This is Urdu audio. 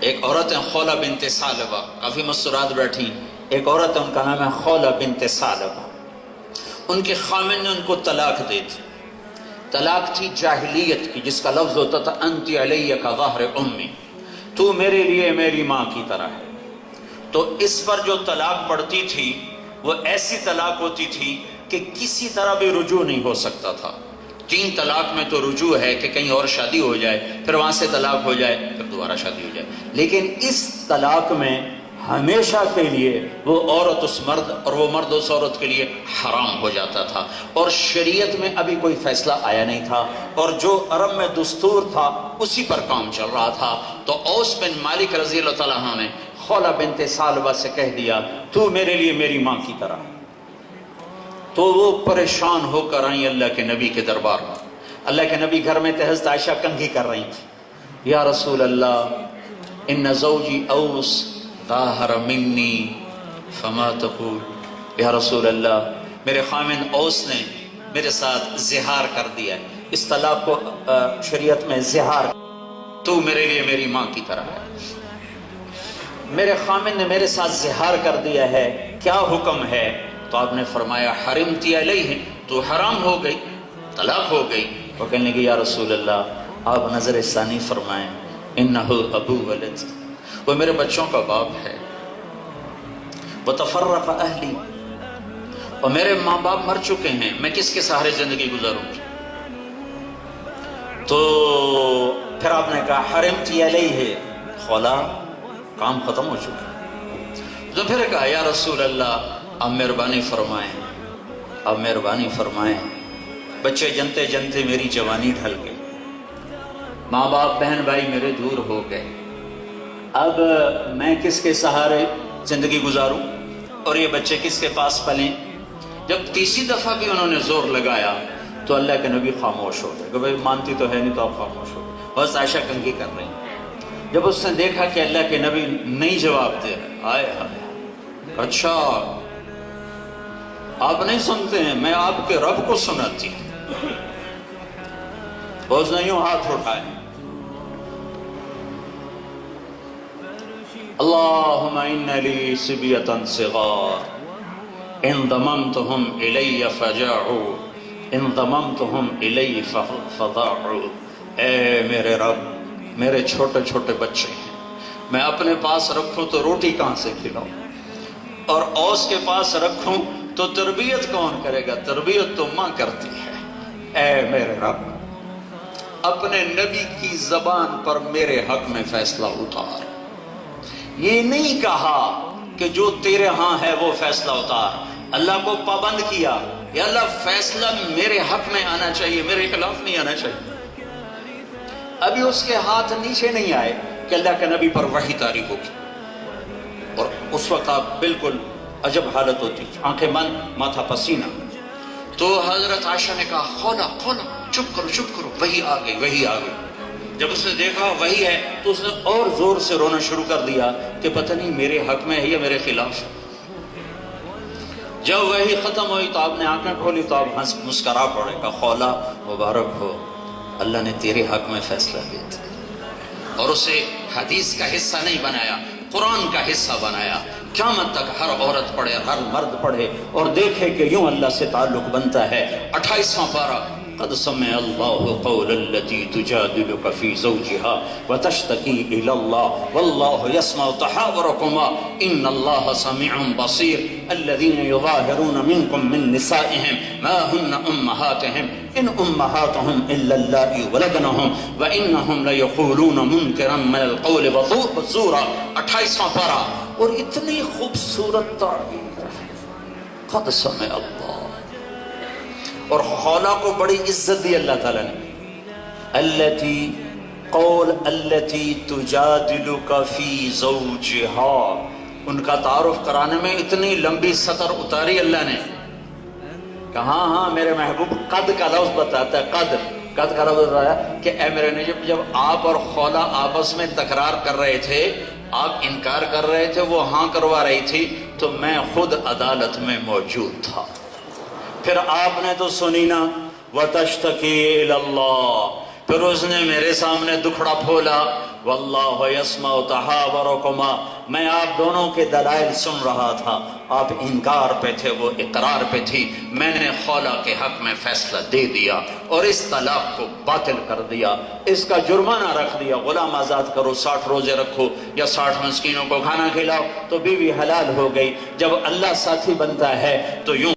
ایک عورت ہے خولہ بنت ثعلبہ، کافی مستورات بیٹھی، ایک عورت ہے ان کا نام ہے خولہ بنت ثعلبہ۔ ان کے خامن نے ان کو طلاق دی تھی، طلاق تھی جاہلیت کی، جس کا لفظ ہوتا تھا انتی علیہ کا ظہر امی، تو میرے لیے میری ماں کی طرح ہے۔ تو اس پر جو طلاق پڑتی تھی وہ ایسی طلاق ہوتی تھی کہ کسی طرح بھی رجوع نہیں ہو سکتا تھا۔ 3 طلاق میں تو رجوع ہے کہ کہیں اور شادی ہو جائے، پھر وہاں سے طلاق ہو جائے، پھر دوبارہ شادی ہو جائے، لیکن اس طلاق میں ہمیشہ کے لیے وہ عورت اس مرد اور وہ مرد اس عورت کے لیے حرام ہو جاتا تھا، اور شریعت میں ابھی کوئی فیصلہ آیا نہیں تھا، اور جو عرب میں دستور تھا اسی پر کام چل رہا تھا۔ تو اوس بن مالک رضی اللہ تعالیٰ عنہ نے خولہ بنت ثعلبہ سے کہہ دیا تو میرے لیے میری ماں کی طرح۔ تو وہ پریشان ہو کر آئیں اللہ کے نبی کے دربار میں۔ اللہ کے نبی گھر میں تھے، حضرت عائشہ کنگھی کر رہی تھی، یا رسول اللہ ان زوجی اوس ظاہر منی فما تقول، یا رسول اللہ میرے خامن اوس نے میرے ساتھ زہار کر دیا ہے، اس طلاق کو شریعت میں زہار، تو میرے لیے میری ماں کی طرح ہے، میرے خامن نے میرے ساتھ زہار کر دیا ہے، کیا حکم ہے؟ تو آپ نے فرمایا حرمتی علیہ، تو حرام ہو گئی، طلاق ہو گئی۔ وہ کہنے لگے یا رسول اللہ آپ نظر ثانی فرمائیں، انہ ابو ولد، وہ میرے بچوں کا باپ ہے، وتفرق اہلی، اور میرے ماں باپ مر چکے ہیں، میں کس کے سہارے زندگی گزاروں گی؟ تو پھر آپ نے کہا حرمتی علیہ، خولا کام ختم ہو چکا۔ تو پھر کہا یا رسول اللہ اب مہربانی فرمائیں، اب مہربانی فرمائیں، بچے جنتے جنتے میری جوانی ڈھل گئی، ماں باپ بہن بھائی میرے دور ہو گئے، اب میں کس کے سہارے زندگی گزاروں اور یہ بچے کس کے پاس پلیں؟ جب تیسری دفعہ بھی انہوں نے زور لگایا تو اللہ کے نبی خاموش ہو گئے کہ بھائی مانتی تو ہے نہیں تو آپ خاموش ہو گئے۔ بس عائشہ کنگھی کر رہی، جب اس نے دیکھا کہ اللہ کے نبی نہیں جواب دے رہے، آئے آئے اچھا آپ نہیں سنتے ہیں، میں آپ کے رب کو سناتی ہوں۔ بہت نہیں ہوں ہاتھ اٹھائے، اللہم ان لی صبیتا صغار ان ضممتہم الی فجاعوا ان ضممتہم الی فضاعوا، اے میرے رب میرے چھوٹے چھوٹے بچے ہیں، میں اپنے پاس رکھوں تو روٹی کہاں سے کھلاؤں، اور اوس کے پاس رکھوں تو تربیت کون کرے گا؟ تربیت تو ماں کرتی ہے۔ اے میرے رب اپنے نبی کی زبان پر میرے حق میں فیصلہ اتار، یہ نہیں کہا کہ جو تیرے ہاں ہے وہ فیصلہ اتار، اللہ کو پابند کیا یا اللہ فیصلہ میرے حق میں آنا چاہیے، میرے خلاف نہیں آنا چاہیے۔ ابھی اس کے ہاتھ نیچے نہیں آئے کہ اللہ کے نبی پر وحی طاری ہوگی، اور اس وقت آپ بالکل عجب حالت ہوتی، آنکھیں بند، ماتھا پسینہ۔ تو حضرت عائشہ نے کہا خولا خولا چپ کرو چپ کرو، وحی آ گئی وحی آ گئی۔ جب اس نے دیکھا وحی ہے تو اس نے اور زور سے رونا شروع کر دیا کہ پتہ نہیں میرے حق میں ہے یا میرے خلاف ہے۔ جب وحی ختم ہوئی تو آپ نے آنکھیں کھولی تو آپ ہنس مسکرا پڑے، کہا خولا مبارک ہو، اللہ نے تیرے حق میں فیصلہ دیا تھا، اور اسے حدیث کا حصہ نہیں بنایا، قرآن کا حصہ بنایا۔ قیامت تک ہر عورت پڑھے، ہر مرد پڑھے اور دیکھے کہ یوں اللہ سے تعلق بنتا ہے۔ 28واں پارہ، قد سمع اللہ قول التي تجادلك في زوجها وتشتكي الى الله والله يسمع تحاوركما ان الله سميع بصير الذين يظاهرون منكم من نسائهم ما هن امهاتهم ان امهاتهم الا اللائي ولدنهم وانهم ليقولون منكرا من القول وزورا۔ 28واں پارہ، اور اتنی خوبصورت تعبیر، قد سمع اللہ، اور خولا کو بڑی عزت دی اللہ تعالیٰ نے، التی قول التی تجادلک فی زوجها، ان کا تعارف کرانے میں اتنی لمبی سطر اتاری اللہ نے، کہا ہاں میرے محبوب قد کا لفظ بتاتا ہے، قد کا لفظ بتایا کہ اے میرے نجب، جب آپ اور خولا آپس میں تکرار کر رہے تھے، آپ انکار کر رہے تھے، وہ ہاں کروا رہی تھی، تو میں خود عدالت میں موجود تھا۔ پھر آپ نے تو سنی نا، وَتَشْتَكِي إِلَى اللَّهِ، پھر اس نے میرے سامنے دکھڑا پھولا، واللہ یسمع تحاورکما، میں آپ دونوں کے دلائل سن رہا تھا، آپ انکار پہ تھے، وہ اقرار پہ تھی، میں نے خولہ کے حق میں فیصلہ دے دیا اور اس طلاق کو باطل کر دیا، اس کا جرمانہ رکھ دیا، غلام آزاد کرو، 60 روزے رکھو یا 60 مسکینوں کو کھانا کھلاؤ، تو بیوی حلال ہو گئی۔ جب اللہ ساتھی بنتا ہے تو یوں